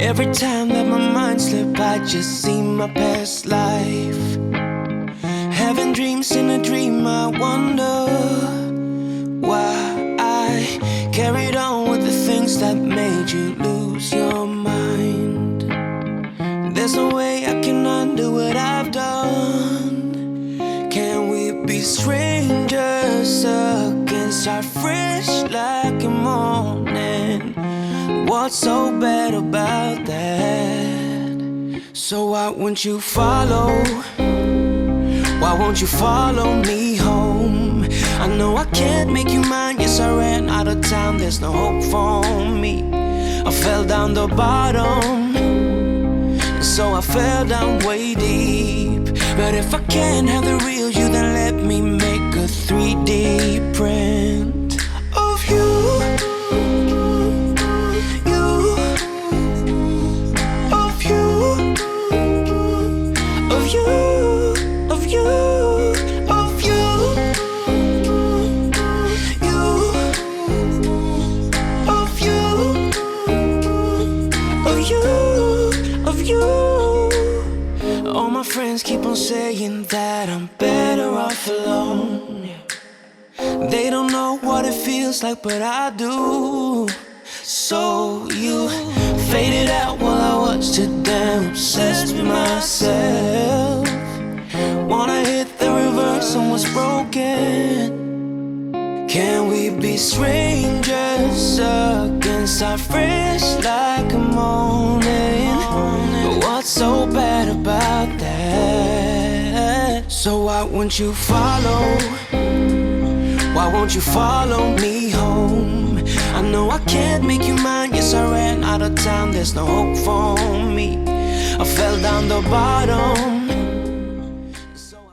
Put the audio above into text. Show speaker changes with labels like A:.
A: Every time that my mind slips, I just see my past life. Having dreams in a dream, I wonder why I carried on with the things that made you lose your mind. There's no way I can undo what I've done. Can we be strangers again? Start fresh like a morning. What's so bad about that? So why won't you follow? Why won't you follow me home? I know I can't make you mine. Yes, I ran out of time. There's no hope for me. I fell down the bottom, so I fell down way deep. But if I can't have the real you, then let me make a 3D print of you. Friends keep on saying that I'm better off alone. They don't know what it feels like, but I do. So you faded out while I watched it down, obsessed with myself. Wanna hit the reverse on what's broken. Can we be strangers again? Start fresh like a morning. But what's so bad about that? So why won't you follow? Why won't you follow me home? I know I can't make you mine. Yes, I ran out of time. There's no hope for me. I fell down the bottom,